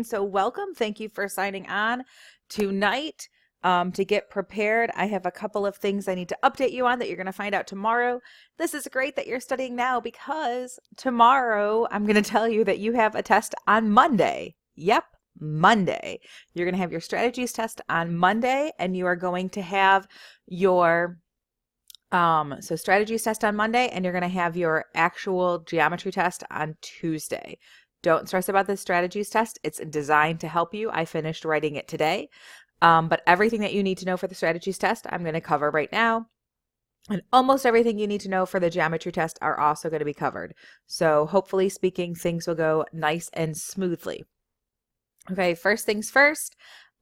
So welcome. Thank you for signing on tonight. To get prepared, I have a couple of things I need to update you on that you're going to find out tomorrow. This is great that you're studying now because tomorrow I'm going to tell you that you have a test on Monday. Yep, Monday. You're going to have your strategies test on Monday, and you are going to have your strategies test on Monday, and you're going to have your actual geometry test on Tuesday. Don't stress about the strategies test. It's designed to help you. I finished writing it today. But everything that you need to know for the strategies test, I'm going to cover right now. And almost everything you need to know for the geometry test are also going to be covered. So hopefully speaking, things will go nice and smoothly. Okay, first things first.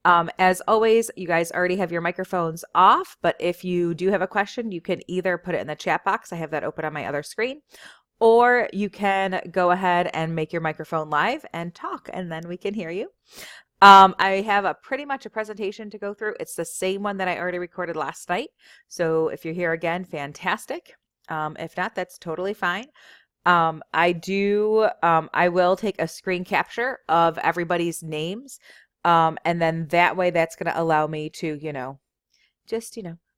As always, you guys already have your microphones off, but if you do have a question, you can either put it in the chat box. I have that open on my other screen. Or you can go ahead and make your microphone live and talk, and then we can hear you. I have pretty much a presentation to go through. It's the same one that I already recorded last night. So if you're here again, fantastic. If not, that's totally fine. I will take a screen capture of everybody's names. And then that way that's going to allow me to,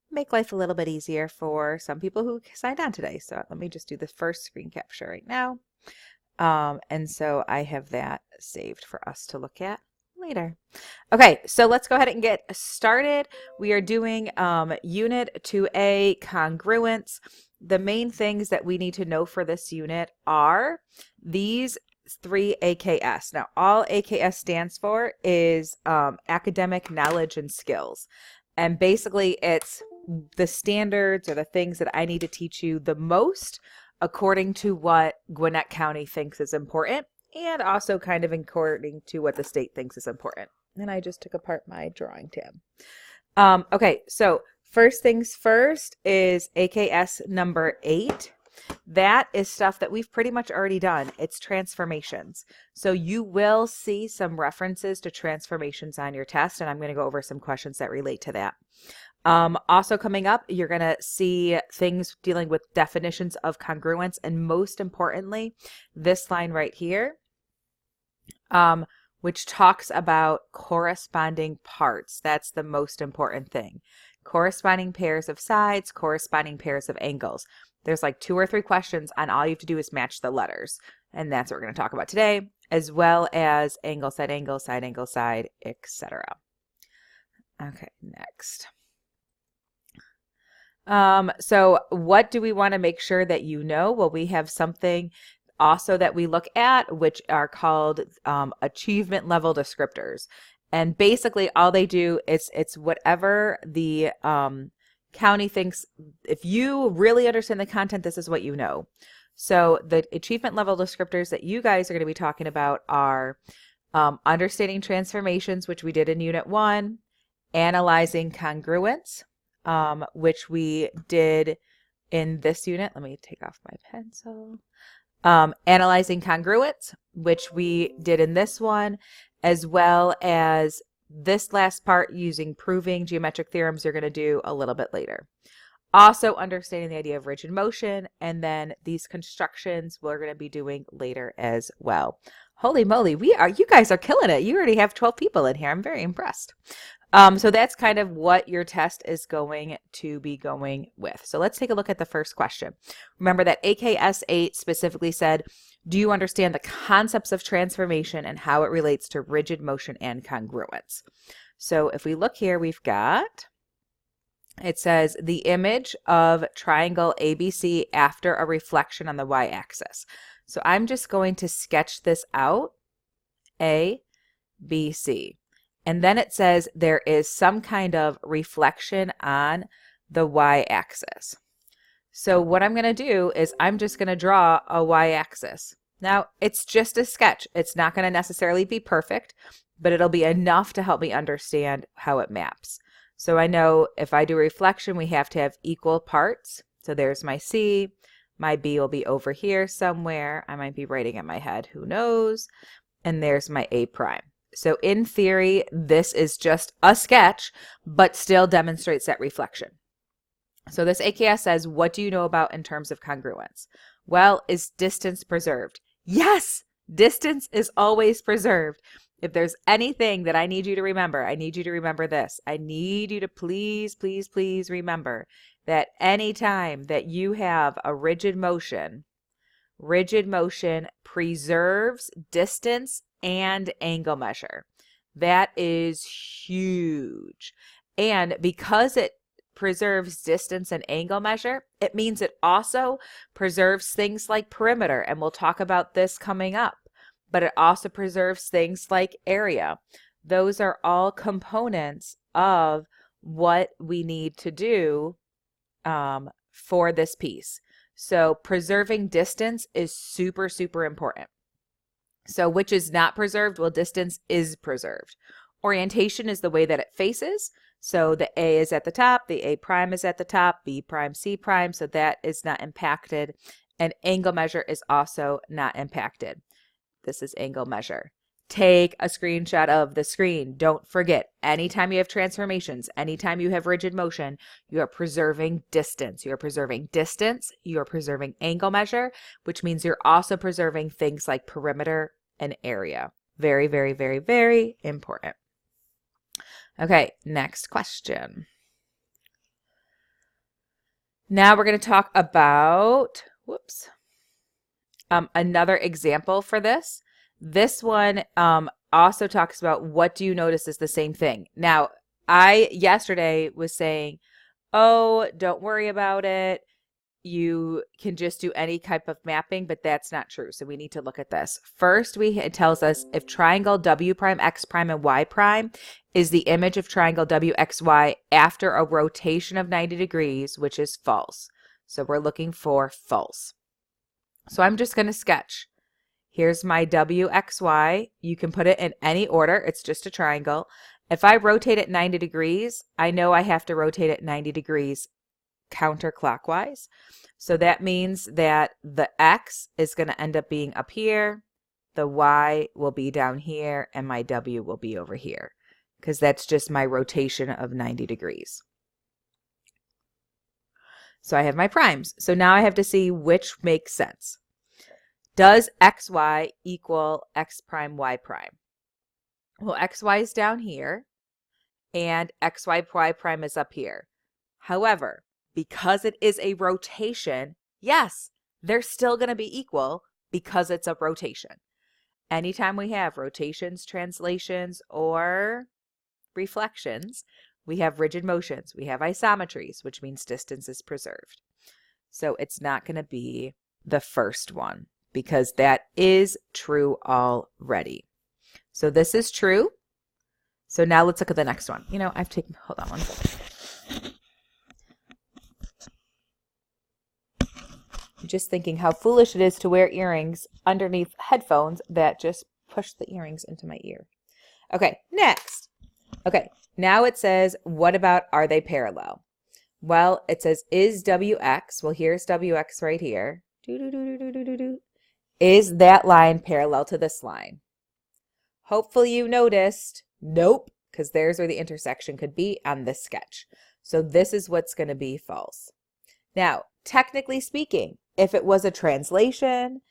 make life a little bit easier for some people who signed on today. So let me just do the first screen capture right now. And so I have that saved for us to look at later. Okay, so let's go ahead and get started. We are doing Unit 2A congruence. The main things that we need to know for this unit are these three AKS. Now, all AKS stands for is academic knowledge and skills. And basically, it's the standards or the things that I need to teach you the most according to what Gwinnett County thinks is important, and also kind of according to what the state thinks is important. And I just took apart my drawing tab. Okay, so first things first is AKS number 8. That is stuff that we've pretty much already done. It's transformations. So you will see some references to transformations on your test, and I'm going to go over some questions that relate to that. Also coming up, you're going to see things dealing with definitions of congruence, and most importantly, this line right here, which talks about corresponding parts. That's the most important thing. Corresponding pairs of sides, corresponding pairs of angles. There's like 2 or 3 questions, and all you have to do is match the letters. And that's what we're going to talk about today, as well as angle, side, etc. Okay, next. So what do we want to make sure that you know? Well, we have something also that we look at, which are called achievement level descriptors. And basically all they do is it's whatever the county thinks. If you really understand the content, this is what you know. So the achievement level descriptors that you guys are going to be talking about are understanding transformations, which we did in Unit 1, analyzing congruence, which we did in this unit. Let me take off my pencil. Analyzing congruence, which we did in this one, as well as this last part using proving geometric theorems you're going to do a little bit later. Also understanding the idea of rigid motion, and then these constructions we're going to be doing later as well. Holy moly, you guys are killing it. You already have 12 people in here. I'm very impressed. So that's kind of what your test is going to be going with. So let's take a look at the first question. Remember that AKS 8 specifically said, do you understand the concepts of transformation and how it relates to rigid motion and congruence? So if we look here, we've got, it says the image of triangle ABC after a reflection on the y-axis. So I'm just going to sketch this out, A, B, C. And then it says there is some kind of reflection on the y-axis. So what I'm going to do is I'm just going to draw a y-axis. Now, it's just a sketch. It's not going to necessarily be perfect, but it'll be enough to help me understand how it maps. So I know if I do reflection, we have to have equal parts. So there's my C. My B will be over here somewhere. I might be writing in my head. Who knows? And there's my A prime. So in theory, this is just a sketch, but still demonstrates that reflection. So this AKS says, what do you know about in terms of congruence? Well, is distance preserved? Yes, distance is always preserved. If there's anything that I need you to remember, I need you to remember this. I need you to please, please, please remember that anytime that you have a rigid motion preserves distance and angle measure. That is huge. And because it preserves distance and angle measure, it means it also preserves things like perimeter. And we'll talk about this coming up. But it also preserves things like area. Those are all components of what we need to do for this piece. So preserving distance is super, super important. So which is not preserved? Well, distance is preserved. Orientation is the way that it faces. So the A is at the top, the A prime is at the top, B prime, C prime, so that is not impacted. And angle measure is also not impacted. This is angle measure. Take a screenshot of the screen. Don't forget, anytime you have transformations, anytime you have rigid motion, you are preserving distance. You are preserving distance. You are preserving angle measure, which means you're also preserving things like perimeter and area. Very, very, very, very important. Okay, next question. Now we're going to talk about, another example for this. This one also talks about what do you notice is the same thing. Now, I yesterday was saying, oh, don't worry about it. You can just do any type of mapping, but that's not true. So we need to look at this. First, it tells us if triangle W prime, X prime, and Y prime is the image of triangle WXY after a rotation of 90 degrees, which is false. So we're looking for false. So I'm just going to sketch. Here's my WXY. You can put it in any order. It's just a triangle. If I rotate it 90 degrees, I know I have to rotate it 90 degrees counterclockwise. So that means that the X is going to end up being up here, the Y will be down here, and my W will be over here, because that's just my rotation of 90 degrees. So I have my primes. So now I have to see which makes sense. Does XY equal X prime, Y prime? Well, XY is down here, and XY, Y prime is up here. However, because it is a rotation, yes, they're still going to be equal because it's a rotation. Anytime we have rotations, translations, or reflections, we have rigid motions. We have isometries, which means distance is preserved. So it's not going to be the first one because that is true already. So this is true. So now let's look at the next one. You know, hold on one second. I'm just thinking how foolish it is to wear earrings underneath headphones that just push the earrings into my ear. Okay, next. Okay, now it says, what about are they parallel? Well, it says, is WX, well, here's WX right here. Is that line parallel to this line? Hopefully you noticed, nope, because there's where the intersection could be on this sketch. So this is what's going to be false. Now, technically speaking, if it was a translation,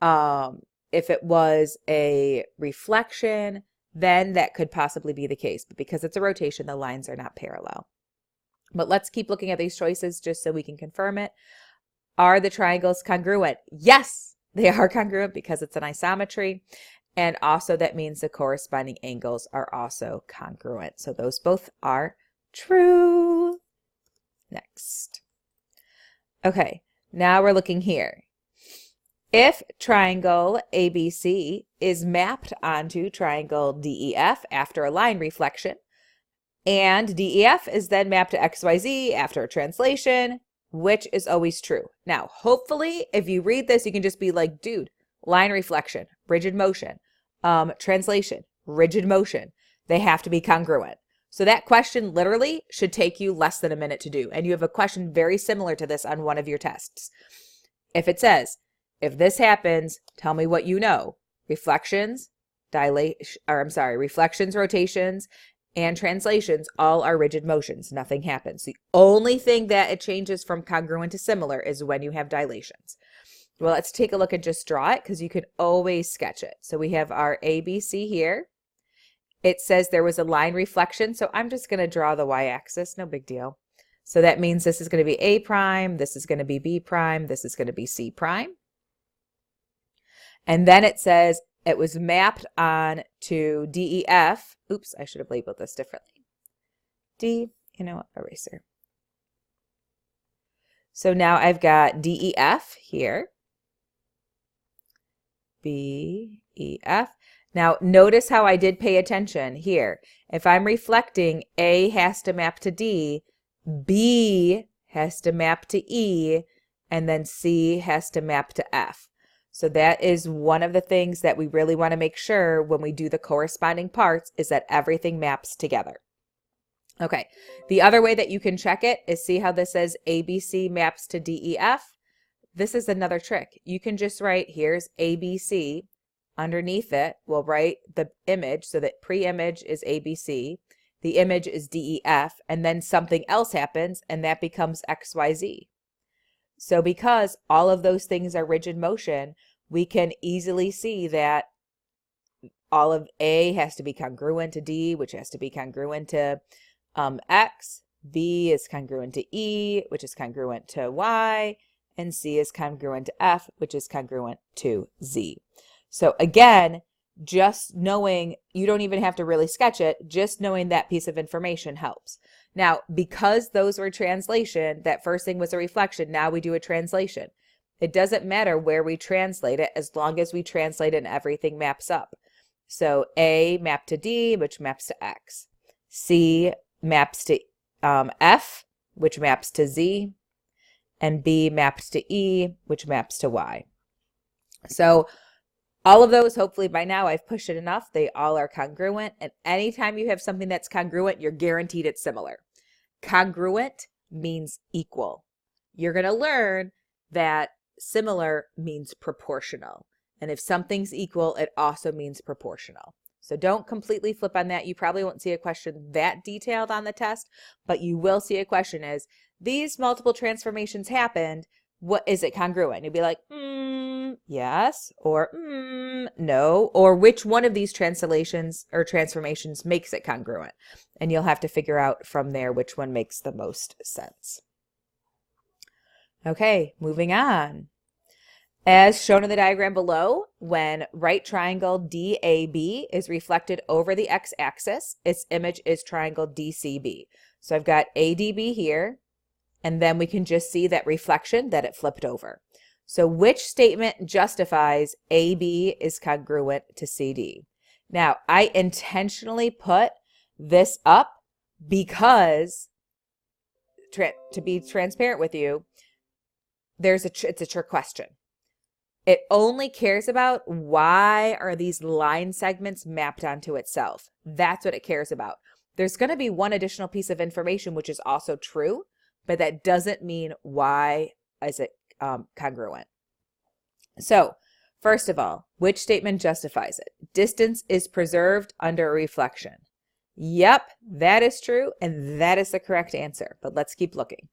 if it was a reflection, then that could possibly be the case. But because it's a rotation, the lines are not parallel. But let's keep looking at these choices just so we can confirm it. Are the triangles congruent? Yes, they are congruent because it's an isometry. And also that means the corresponding angles are also congruent. So those both are true. Next. Okay, now we're looking here. If triangle ABC is mapped onto triangle DEF after a line reflection, and DEF is then mapped to XYZ after a translation, which is always true. Now, hopefully, if you read this, you can just be like, dude, line reflection, rigid motion, translation, rigid motion. They have to be congruent. So that question literally should take you less than a minute to do. And you have a question very similar to this on one of your tests. If it says, if this happens, tell me what you know. Reflections, reflections, rotations, and translations all are rigid motions. Nothing happens. The only thing that it changes from congruent to similar is when you have dilations. Well, let's take a look and just draw it because you can always sketch it. So we have our ABC here. it says there was a line reflection, so I'm just going to draw the y-axis, no big deal. So that means this is going to be A prime, this is going to be B prime, this is going to be C prime. And then it says it was mapped on to DEF. Oops, I should have labeled this differently. Eraser. So now I've got DEF here. BEF. Now notice how I did pay attention here. If I'm reflecting, A has to map to D, B has to map to E, and then C has to map to F. So that is one of the things that we really want to make sure when we do the corresponding parts is that everything maps together. Okay, the other way that you can check it is see how this says ABC maps to DEF? This is another trick. You can just write, here's ABC. Underneath it, we'll write the image so that pre-image is ABC, the image is DEF, and then something else happens and that becomes XYZ. So because all of those things are rigid motion, we can easily see that all of A has to be congruent to D, which has to be congruent to X, B is congruent to E, which is congruent to Y, and C is congruent to F, which is congruent to Z. So again, just knowing, you don't even have to really sketch it, just knowing that piece of information helps. Now, because those were translation, that first thing was a reflection, now we do a translation. It doesn't matter where we translate it as long as we translate it and everything maps up. So A mapped to D, which maps to X. C maps to F, which maps to Z. And B maps to E, which maps to Y. So all of those, hopefully by now I've pushed it enough. They all are congruent. And anytime you have something that's congruent, you're guaranteed it's similar. Congruent means equal. You're going to learn that similar means proportional. And if something's equal, it also means proportional. So don't completely flip on that. You probably won't see a question that detailed on the test, but you will see a question is, these multiple transformations happened. What is it congruent? You'll be like, yes, or no, or which one of these translations or transformations makes it congruent? And you'll have to figure out from there which one makes the most sense. Okay, moving on. As shown in the diagram below, when right triangle DAB is reflected over the x-axis, its image is triangle DCB. So I've got ADB here, and then we can just see that reflection that it flipped over. So which statement justifies AB is congruent to CD? Now, I intentionally put this up because, to be transparent with you, it's a trick question. It only cares about why are these line segments mapped onto itself. That's what it cares about. There's going to be one additional piece of information which is also true, but that doesn't mean why is it congruent. So first of all, which statement justifies it? Distance is preserved under a reflection. Yep, that is true, and that is the correct answer, but let's keep looking.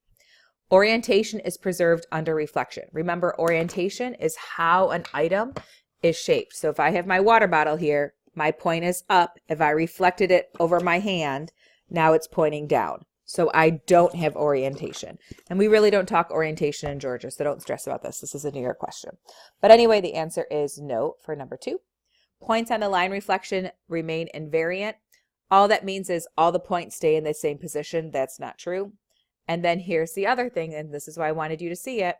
Orientation is preserved under reflection. Remember, orientation is how an item is shaped. So if I have my water bottle here, my point is up. If I reflected it over my hand, now it's pointing down. So I don't have orientation. And we really don't talk orientation in Georgia, so don't stress about this. This is a New York question. But anyway, the answer is no for number 2. Points on the line reflection remain invariant. All that means is all the points stay in the same position. That's not true. And then here's the other thing, and this is why I wanted you to see it.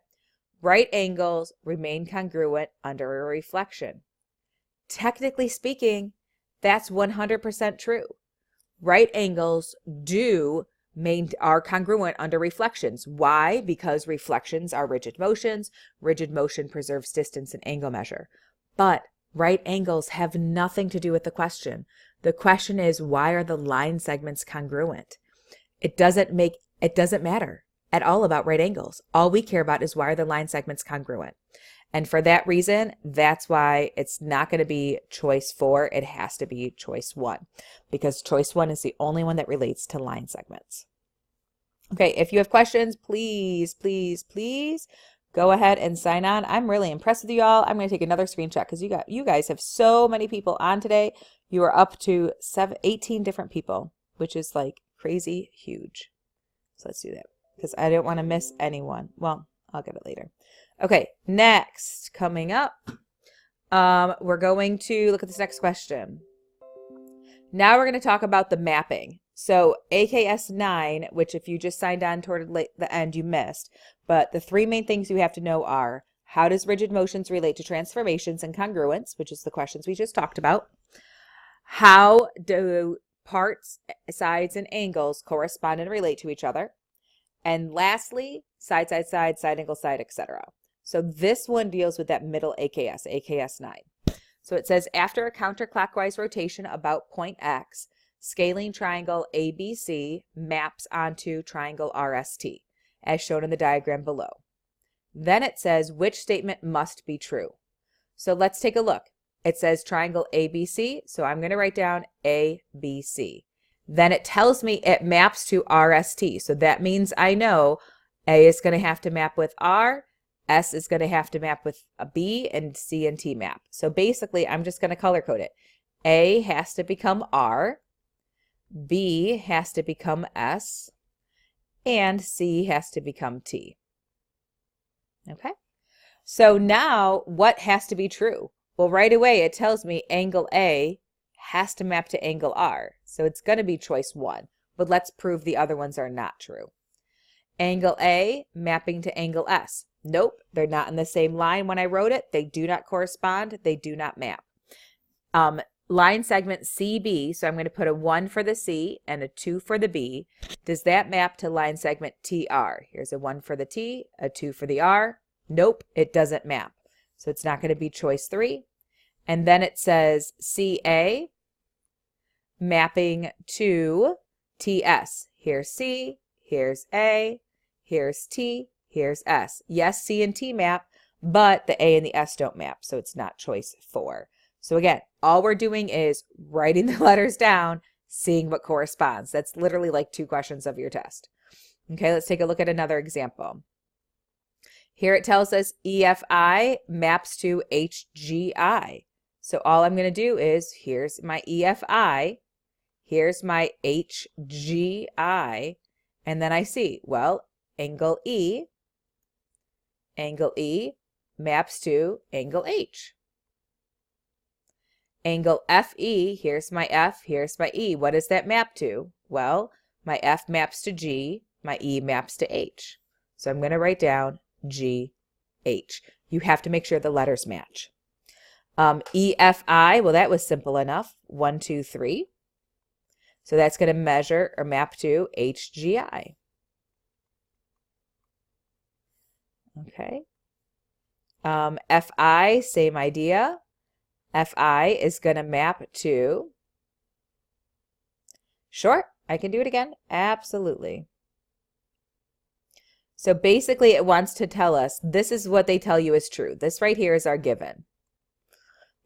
Right angles remain congruent under a reflection. Technically speaking, that's 100% true. Right angles are congruent under reflections. Why? Because reflections are rigid motions. Rigid motion preserves distance and angle measure. But right angles have nothing to do with the question. The question is, why are the line segments congruent? It doesn't matter at all about right angles. All we care about is why are the line segments congruent. And for that reason, that's why it's not going to be choice 4. It has to be choice 1, because choice 1 is the only one that relates to line segments. Okay, if you have questions, please go ahead and sign on. I'm really impressed with you all. I'm going to take another screenshot because you guys have so many people on today. You are up to 18 different people, which is like crazy huge. So let's do that because I don't want to miss anyone. Well, I'll get it later. Okay, next, coming up, we're going to look at this next question. Now we're going to talk about the mapping. So AKS 9, which if you just signed on toward the end, you missed. But the three main things you have to know are, how does rigid motions relate to transformations and congruence, which is the questions we just talked about? How do parts, sides, and angles correspond and relate to each other? And lastly, side, side, side, side angle, side, etc. So this one deals with that middle AKS, AKS 9. So it says, after a counterclockwise rotation about point X, scaling triangle ABC maps onto triangle RST, as shown in the diagram below. Then it says which statement must be true. So let's take a look. It says triangle ABC, so I'm going to write down ABC. Then it tells me it maps to RST, so that means I know A is going to have to map with R, S is going to have to map with a B, and C and T map. So basically, I'm just going to color code it. A has to become R, B has to become S, and C has to become T. Okay? So now, what has to be true? Well, right away, it tells me angle A has to map to angle R. So it's going to be choice 1. But let's prove the other ones are not true. Angle A mapping to angle S. Nope, they're not in the same line when I wrote it. They do not correspond. They do not map. Line segment CB, so I'm going to put a 1 for the C and a 2 for the B. Does that map to line segment TR? Here's a 1 for the T, a 2 for the R. Nope, it doesn't map. So it's not going to be choice 3. And then it says CA mapping to TS. Here's C, here's A, here's T, here's S. Yes, C and T map, but the A and the S don't map, so it's not choice 4. So again, all we're doing is writing the letters down, seeing what corresponds. That's literally like 2 questions of your test. Okay, let's take a look at another example. Here it tells us EFI maps to HGI. So all I'm going to do is, here's my EFI, here's my HGI, and then I see, well, angle E maps to angle H. Angle FE, here's my F, here's my E. What does that map to? Well, my F maps to G, my E maps to H. So I'm going to write down G, H. You have to make sure the letters match. EFI, well, that was simple enough. 1, 2, 3. So that's going to measure or map to HGI. Okay. FI, same idea. FI is going to map to, sure, I can do it again. Absolutely. So basically it wants to tell us, this is what they tell you is true. This right here is our given.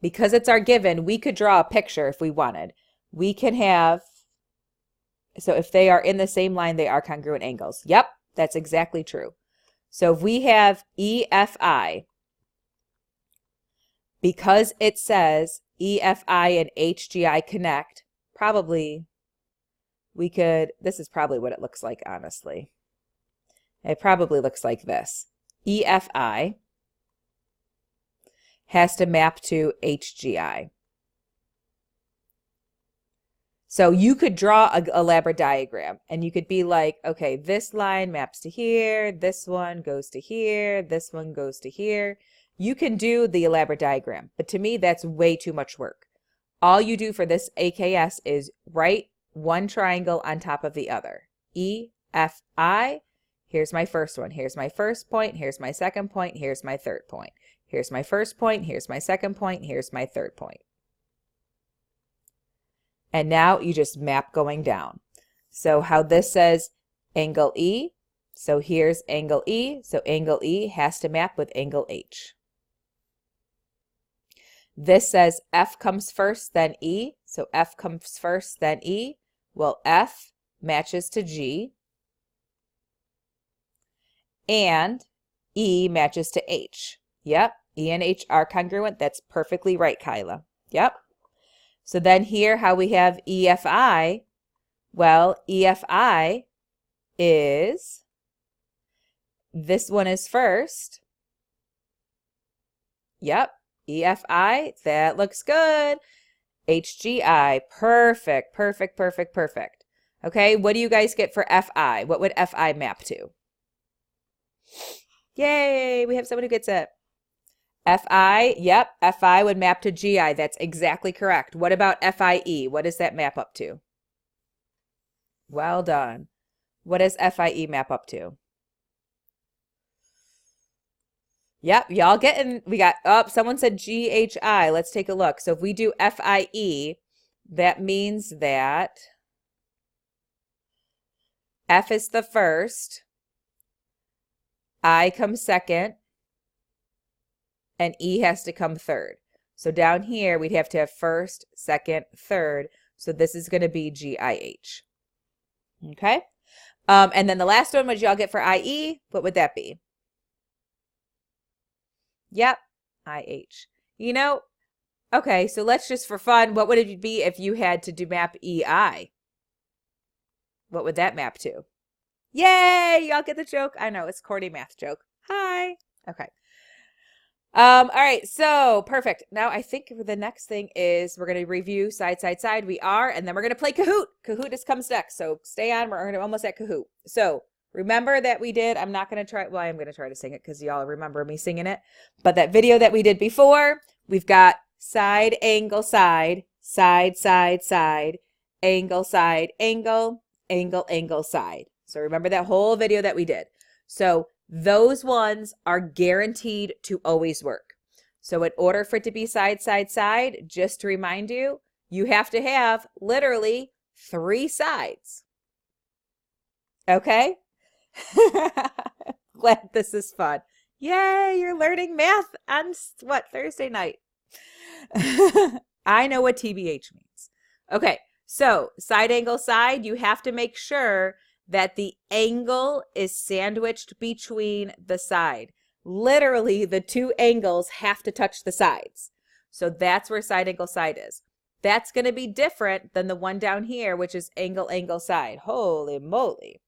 Because it's our given, we could draw a picture if we wanted. We can have, so if they are in the same line, they are congruent angles. Yep, that's exactly true. So if we have EFI, because it says EFI and HGI connect, probably we could, this is probably what it looks like, honestly. It probably looks like this. EFI has to map to HGI. So you could draw an elaborate diagram and you could be like, okay, this line maps to here, this one goes to here, this one goes to here. You can do the elaborate diagram, but to me, that's way too much work. All you do for this AKS is write one triangle on top of the other. EFI, here's my first one. Here's my first point. Here's my second point. Here's my third point. Here's my first point. Here's my second point. Here's my third point. And now you just map going down. So how this says angle E, so here's angle E. So angle E has to map with angle H. This says F comes first, then E. So F comes first, then E. Well, F matches to G. And E matches to H. Yep, E and H are congruent. That's perfectly right, Kyla. Yep. So then here, how we have EFI, well, EFI is, this one is first. Yep, EFI, that looks good. HGI, perfect, perfect, perfect, perfect. Okay, what do you guys get for FI? What would FI map to? Yay, we have someone who gets it. FI, yep, FI would map to GI. That's exactly correct. What about FIE? What does that map up to? Well done. What does FIE map up to? Yep, y'all getting, we got, oh, someone said GHI. Let's take a look. So if we do FIE, that means that F is the first, I comes second, and E has to come third. So down here, we'd have to have first, second, third. So this is going to be GIH. Okay? And then the last one, what y'all get for IE? What would that be? Yep, IH. You know, okay, so let's just for fun, what would it be if you had to do map EI? What would that map to? Yay, y'all get the joke? I know, it's a corny math joke. Hi. Okay. All right, so perfect. Now I think the next thing is we're going to review side, side, side. We are, and then we're going to play Kahoot. Kahoot just comes next, so stay on. We're almost at Kahoot. So remember that we did, I'm not going to try, well, I am going to try to sing it because y'all remember me singing it. But that video that we did before, we've got side, angle, side, side, side, side, angle, side, angle, angle, angle, side. So remember that whole video that we did. So those ones are guaranteed to always work. So in order for it to be side, side, side, just to remind you, you have to have literally 3 sides. Okay? Glad this is fun. Yay, you're learning math on what, Thursday night? I know what TBH means. Okay, so side, angle, side, you have to make sure that the angle is sandwiched between the side. Literally, the 2 angles have to touch the sides. So that's where side, angle, side is. That's going to be different than the one down here, which is angle, angle, side. Holy moly.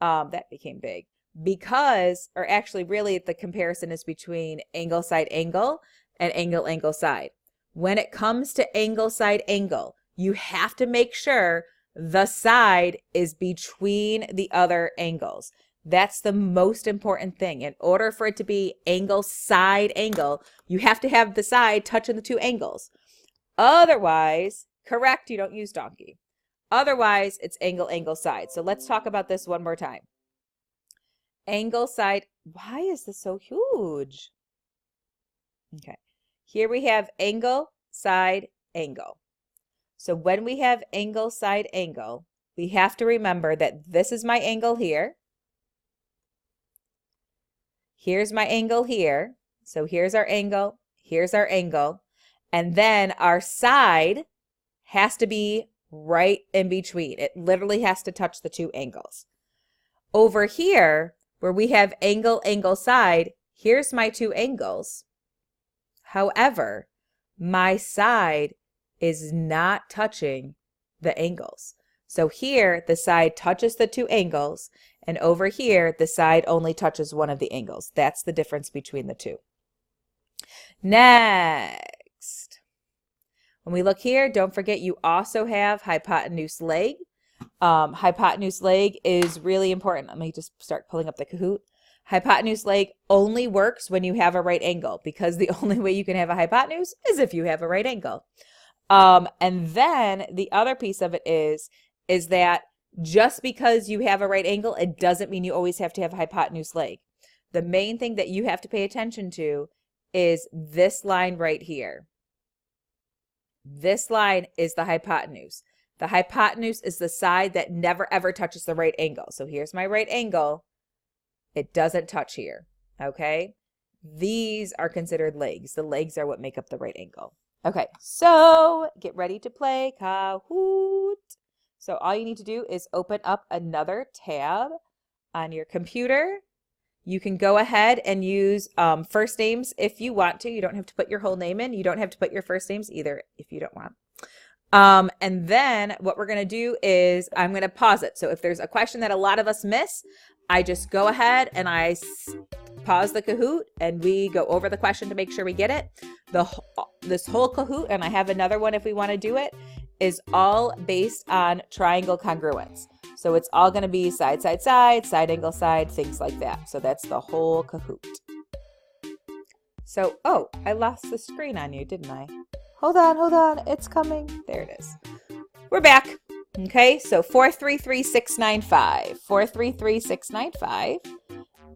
That became big. Because, or actually really the comparison is between angle, side, angle, and angle, angle, side. When it comes to angle, side, angle, you have to make sure the side is between the other angles. That's the most important thing. In order for it to be angle, side, angle, you have to have the side touching the 2 angles. Otherwise, correct, you don't use donkey. Otherwise, it's angle, angle, side. So let's talk about this one more time. Angle, side. Why is this so huge? Okay. Here we have angle, side, angle. So when we have angle, side, angle, we have to remember that this is my angle here. Here's my angle here. So here's our angle, here's our angle. And then our side has to be right in between. It literally has to touch the 2 angles. Over here, where we have angle, angle, side, here's my 2 angles. However, my side is not touching the angles. So here, the side touches the 2 angles, and over here, the side only touches one of the angles. That's the difference between the 2. Next, when we look here, don't forget you also have hypotenuse leg. Hypotenuse leg is really important. Let me just start pulling up the Kahoot. Hypotenuse leg only works when you have a right angle, because the only way you can have a hypotenuse is if you have a right angle. And then the other piece of it is that just because you have a right angle, it doesn't mean you always have to have a hypotenuse leg. The main thing that you have to pay attention to is this line right here. This line is the hypotenuse. The hypotenuse is the side that never ever touches the right angle. So here's my right angle. It doesn't touch here, okay? These are considered legs. The legs are what make up the right angle. Okay, so get ready to play Kahoot. So all you need to do is open up another tab on your computer. You can go ahead and use first names if you want to. You don't have to put your whole name in. You don't have to put your first names either if you don't want. And then what we're going to do is I'm going to pause it. So if there's a question that a lot of us miss, I just go ahead and I pause the Kahoot and we go over the question to make sure we get it. This whole Kahoot, and I have another one if we want to do it, is all based on triangle congruence. So it's all going to be side, side, side, side angle, side, things like that. So that's the whole Kahoot. So, oh, I lost the screen on you, didn't I? Hold on. It's coming. There it is. We're back. Okay, so 433695. 433695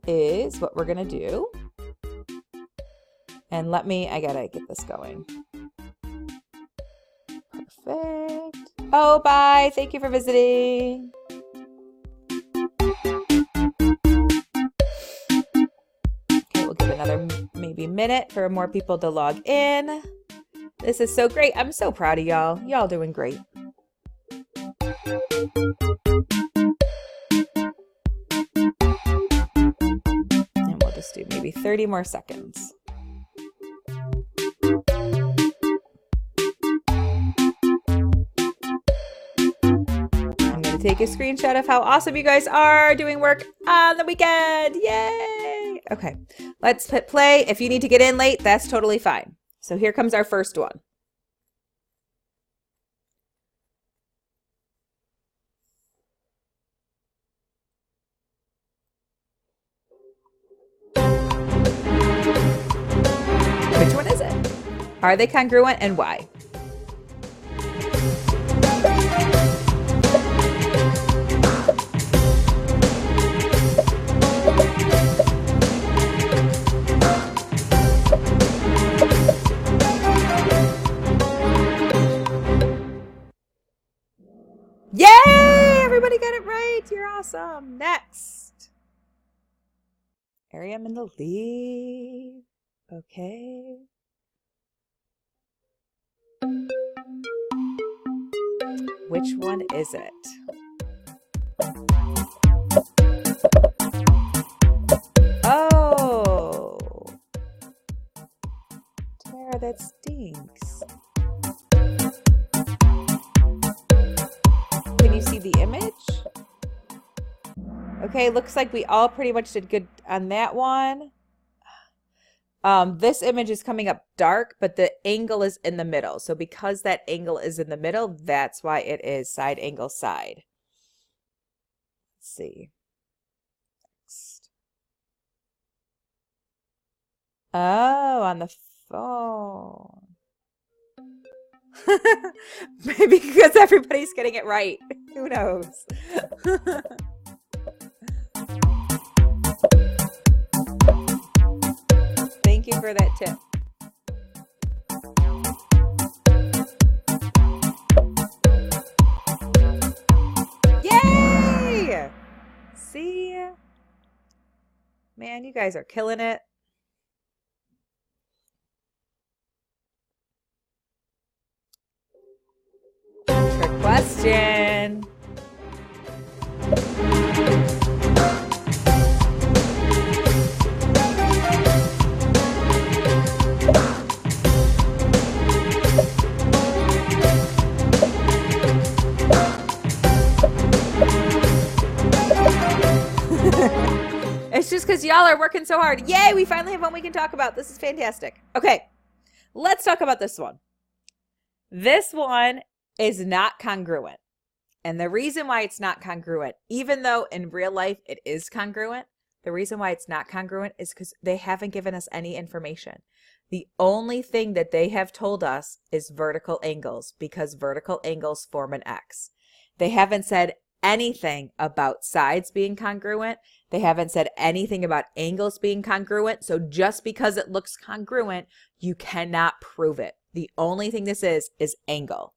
is what we're going to do. And I got to get this going. Perfect. Oh, bye. Thank you for visiting. Okay, we'll give another maybe minute for more people to log in. This is so great. I'm so proud of y'all. Y'all doing great. And we'll just do maybe 30 more seconds. I'm going to take a screenshot of how awesome you guys are doing work on the weekend. Yay! Okay, let's hit play. If you need to get in late, that's totally fine. So here comes our first one. Which one is it? Are they congruent and why? Yay! Everybody got it right. You're awesome. Next. I'm in the lead. Okay. Which one is it? Oh. Tamara, that stinks. Can you see the image? Okay, looks like we all pretty much did good on that one. This image is coming up dark, but the angle is in the middle. So because that angle is in the middle, that's why it is side angle side. Let's see. Next. Oh, on the phone. Maybe because everybody's getting it right. Who knows? Thank you for that tip. Yay! See? Man, you guys are killing it. Trick question. It's just because y'all are working so hard. Yay, we finally have one we can talk about. This is fantastic. Okay, let's talk about this one. This one is not congruent. And the reason why it's not congruent, even though in real life it is congruent, the reason why it's not congruent is because they haven't given us any information. The only thing that they have told us is vertical angles, because vertical angles form an X. They haven't said anything about sides being congruent. They haven't said anything about angles being congruent. So just because it looks congruent, you cannot prove it. The only thing this is angle.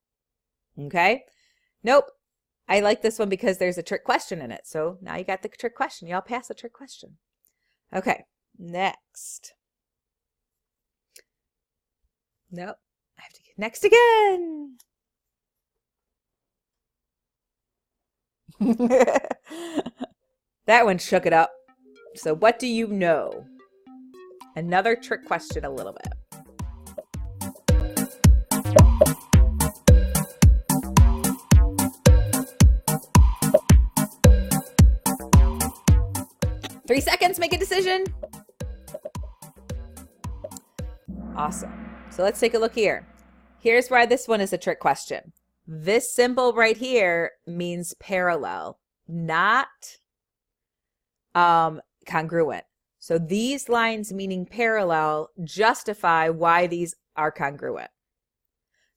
Okay? Nope. I like this one because there's a trick question in it. So now you got the trick question. Y'all pass the trick question. Okay. Next. Nope. I have to get next again. That one shook it up. So what do you know? Another trick question a little bit. Three seconds, make a decision. Awesome. So let's take a look here. Here's why this one is a trick question. This symbol right here means parallel, not congruent. So these lines meaning parallel justify why these are congruent.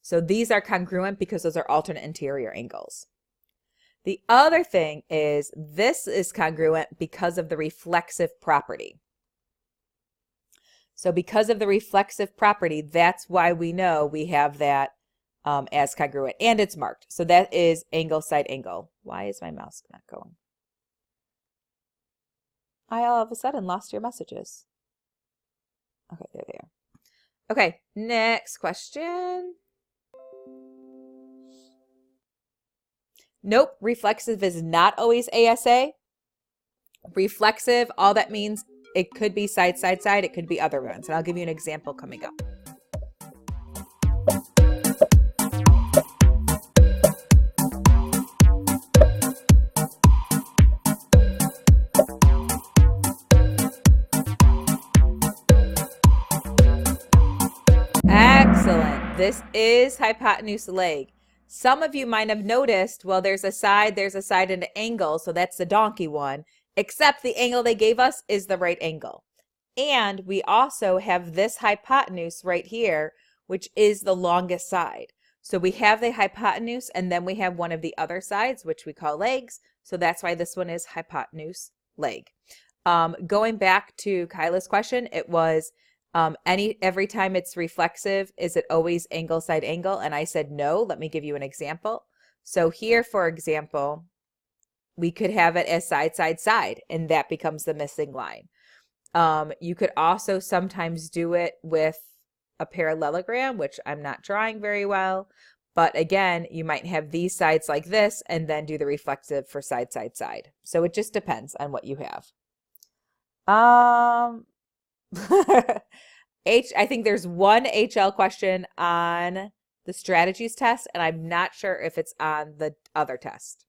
So these are congruent because those are alternate interior angles. The other thing is this is congruent because of the reflexive property. So because of the reflexive property, that's why we know we have that as congruent, and it's marked. So that is angle, side, angle. Why is my mouse not going? I all of a sudden lost your messages. Okay, there they are. Okay, next question. Nope, reflexive is not always ASA. Reflexive, all that means it could be side, side, side. It could be other ones. And I'll give you an example coming up. Excellent. This is hypotenuse leg. Some of you might have noticed, well, there's a side and an angle, so that's the donkey one, except the angle they gave us is the right angle. And we also have this hypotenuse right here, which is the longest side. So we have the hypotenuse, and then we have one of the other sides, which we call legs. So that's why this one is hypotenuse leg. Going back to Kyla's question, it was every time it's reflexive, is it always angle, side, angle? And I said no. Let me give you an example. So here, for example, we could have it as side, side, side, and that becomes the missing line. You could also sometimes do it with a parallelogram, which I'm not drawing very well. But again, you might have these sides like this and then do the reflexive for side, side, side. So it just depends on what you have. I think there's one HL question on the strategies test, and I'm not sure if it's on the other test.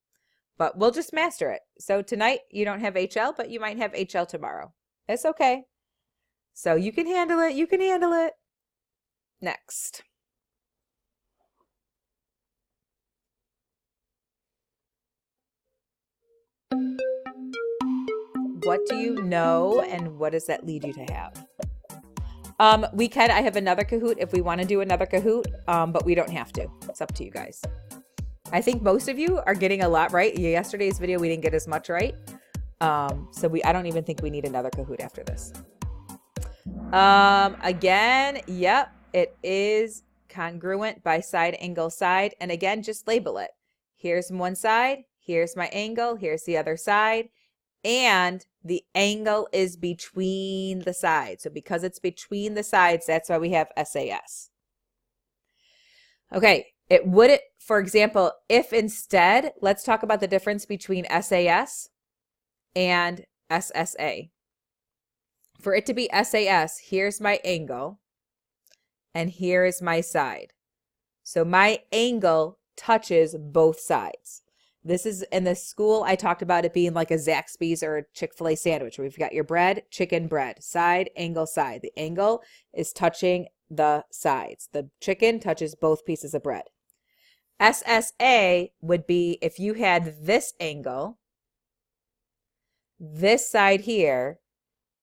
But we'll just master it. So tonight you don't have HL, but you might have HL tomorrow. It's okay. So you can handle it. You can handle it. Next. What do you know, and what does that lead you to have? I have another Kahoot if we want to do another Kahoot, but we don't have to. It's up to you guys. I think most of you are getting a lot right. Yesterday's video, we didn't get as much right. I don't even think we need another Kahoot after this. Again, yep, it is congruent by side, angle, side. And again, just label it. Here's one side, here's my angle, here's the other side. And the angle is between the sides. So because it's between the sides, that's why we have SAS. Okay, for example, if instead, let's talk about the difference between SAS and SSA. For it to be SAS, here's my angle, and here is my side. So my angle touches both sides. This is in the school, I talked about it being like a Zaxby's or a Chick-fil-A sandwich. Where you've got your bread, chicken, bread, side, angle, side. The angle is touching the sides. The chicken touches both pieces of bread. SSA would be if you had this angle, this side here,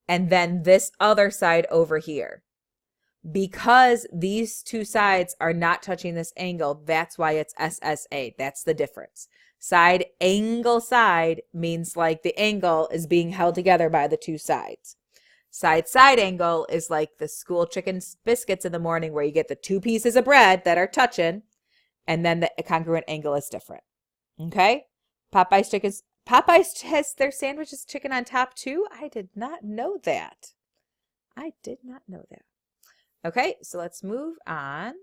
and then this other side over here. Because these two sides are not touching this angle, that's why it's SSA. That's the difference. Side, angle, side means like the angle is being held together by the two sides. Side, side angle is like the school chicken biscuits in the morning where you get the two pieces of bread that are touching, and then the congruent angle is different. Okay? Popeyes has their sandwiches chicken on top too? I did not know that. I did not know that. Okay, so let's move on.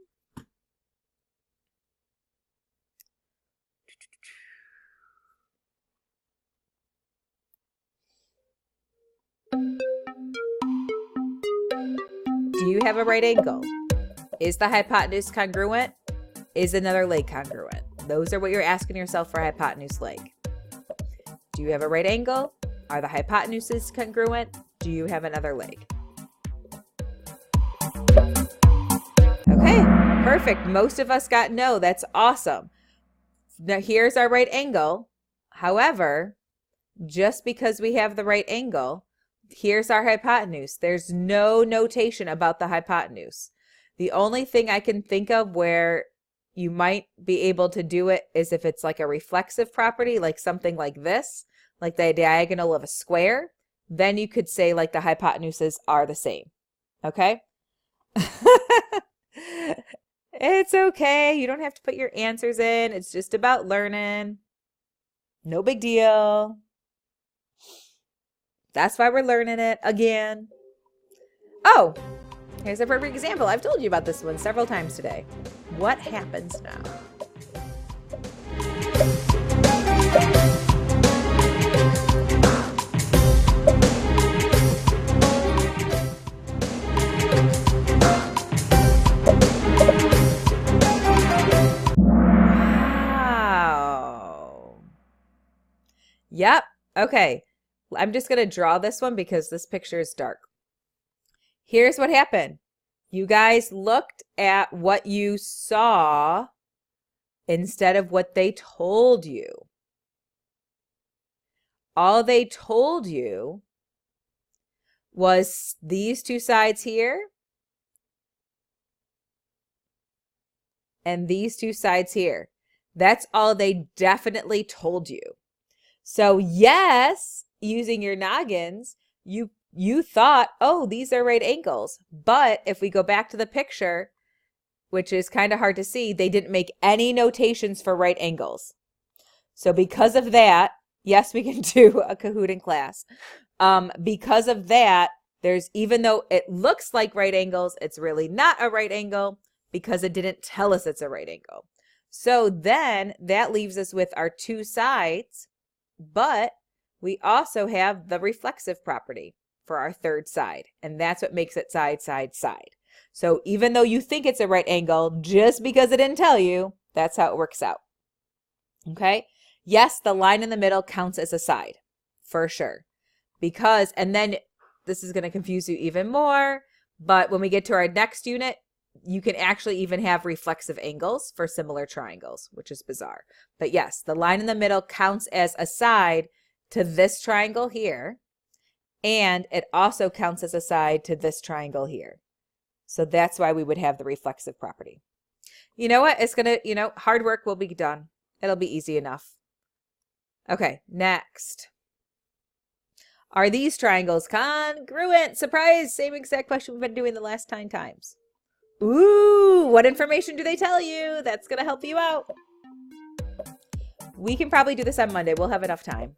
you have a right angle? Is the hypotenuse congruent? Is another leg congruent? Those are what you're asking yourself for hypotenuse leg. Do you have a right angle? Are the hypotenuses congruent? Do you have another leg? Okay, perfect. Most of us got no. That's awesome. Now here's our right angle. However, just because we have the right angle, here's our hypotenuse. There's no notation about the hypotenuse. The only thing I can think of where you might be able to do it is if it's like a reflexive property, like something like this, like the diagonal of a square. Then you could say like the hypotenuses are the same. Okay? It's okay. You don't have to put your answers in. It's just about learning. No big deal. That's why we're learning it again. Oh, here's a perfect example. I've told you about this one several times today. What happens now? Wow. Yep. Okay. I'm just going to draw this one because this picture is dark. Here's what happened. You guys looked at what you saw instead of what they told you. All they told you was these two sides here and these two sides here. That's all they definitely told you. So yes, using your noggins, you thought, oh, these are right angles. But if we go back to the picture, which is kind of hard to see, they didn't make any notations for right angles. So because of that, yes, we can do a Kahoot in class. Because of that, even though it looks like right angles, it's really not a right angle because it didn't tell us it's a right angle. So then that leaves us with our two sides, but we also have the reflexive property for our third side, and that's what makes it side, side, side. So even though you think it's a right angle, just because it didn't tell you, that's how it works out. Okay? Yes, the line in the middle counts as a side, for sure. Because, and then this is going to confuse you even more, but when we get to our next unit, you can actually even have reflexive angles for similar triangles, which is bizarre. But yes, the line in the middle counts as a side to this triangle here, and it also counts as a side to this triangle here. So that's why we would have the reflexive property. You know what? It's going to, hard work will be done. It'll be easy enough. Okay, next. Are these triangles congruent? Surprise! Same exact question we've been doing the last 9 times. Ooh, what information do they tell you? That's going to help you out. We can probably do this on Monday. We'll have enough time.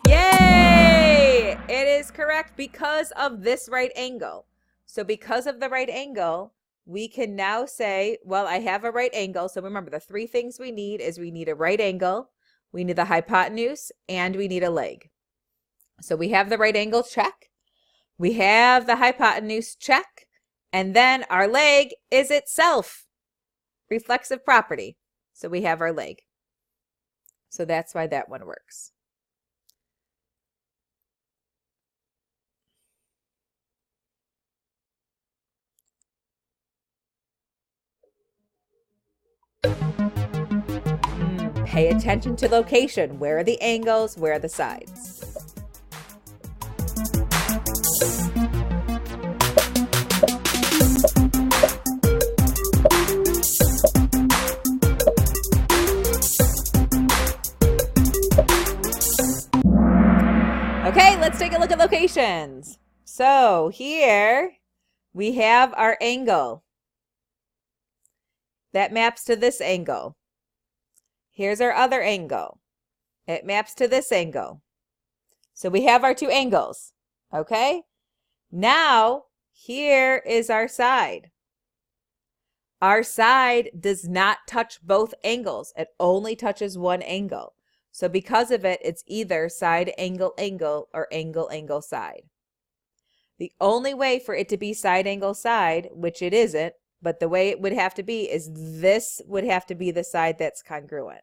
Yay! It is correct because of this right angle. So because of the right angle, we can now say, well, I have a right angle. So remember, the 3 things we need is we need a right angle, we need the hypotenuse, and we need a leg. So we have the right angle, check. We have the hypotenuse, check. And then our leg is itself reflexive property. So we have our leg. So that's why that one works. Pay attention to location. Where are the angles? Where are the sides? Okay, let's take a look at locations. So here we have our angle. That maps to this angle. Here's our other angle. It maps to this angle. So we have our 2 angles. Okay? Now, here is our side. Our side does not touch both angles. It only touches one angle. So because of it, it's either side angle angle or angle angle side. The only way for it to be side angle side, which it isn't, but the way it would have to be is this would have to be the side that's congruent,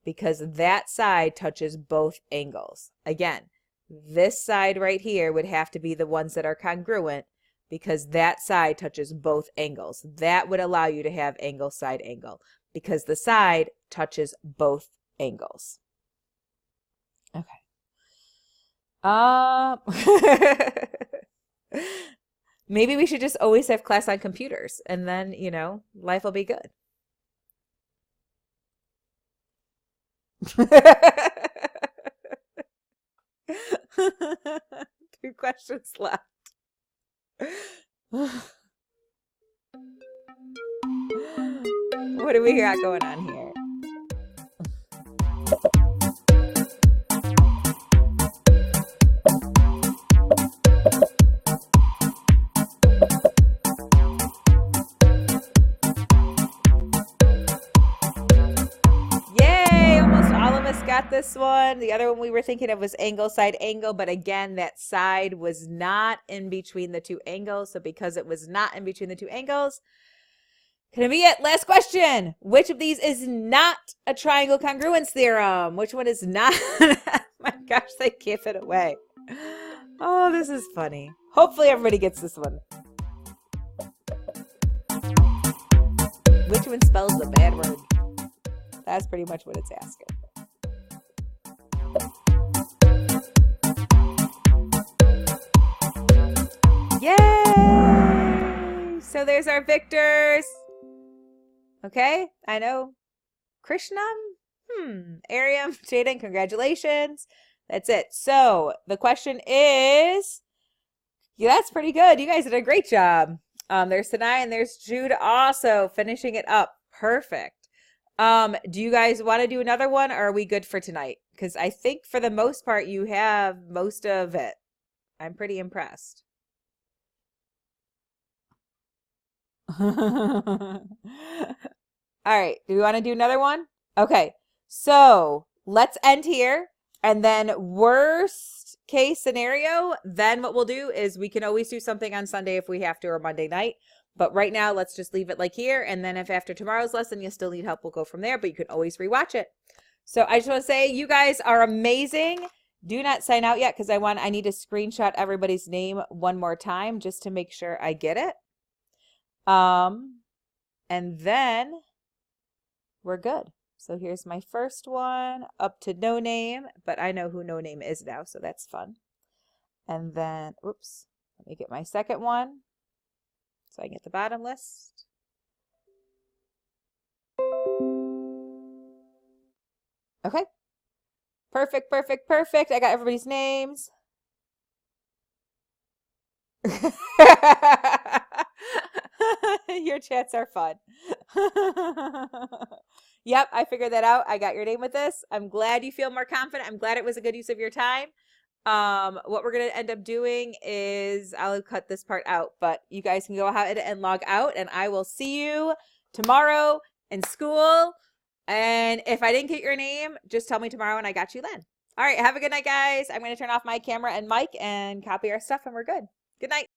because that side touches both angles. Again, this side right here would have to be the ones that are congruent, because that side touches both angles. That would allow you to have angle side angle, because the side touches both angles. Okay. Maybe we should just always have class on computers, and then, you know, life will be good. 2 questions left. What do we got going on here? Yay! Almost all of us got this one. The other one we were thinking of was angle side angle, but again, that side was not in between the 2 angles. So because it was not in between the 2 angles, can it be it? Last question. Which of these is not a triangle congruence theorem? Which one is not? My gosh, they gave it away. Oh, this is funny. Hopefully everybody gets this one. Which one spells the bad word? That's pretty much what it's asking. Yay! So there's our victors. Okay, I know. Krishnam? Ariam, Jaden, congratulations. That's it. So the question is, yeah, that's pretty good. You guys did a great job. There's Sanai and there's Jude also finishing it up. Perfect. Do you guys want to do another one, or are we good for tonight? Because I think for the most part, you have most of it. I'm pretty impressed. All right. Do we want to do another one? Okay. So let's end here. And then worst case scenario, then what we'll do is we can always do something on Sunday if we have to, or Monday night. But right now, let's just leave it like here. And then if after tomorrow's lesson you still need help, we'll go from there. But you can always rewatch it. So I just want to say you guys are amazing. Do not sign out yet because I need to screenshot everybody's name one more time just to make sure I get it. And then we're good. So here's my first one up to no name, but I know who no name is now, so that's fun. And then, oops, let me get my second one so I can get the bottom list. Okay. Perfect, perfect, perfect. I got everybody's names. Your chats are fun. Yep, I figured that out. I got your name with this. I'm glad you feel more confident. I'm glad it was a good use of your time. What we're going to end up doing is I'll cut this part out, but you guys can go ahead and log out, and I will see you tomorrow in school. And if I didn't get your name, just tell me tomorrow and I got you then. All right, have a good night, guys. I'm going to turn off my camera and mic and copy our stuff, and we're good. Good night.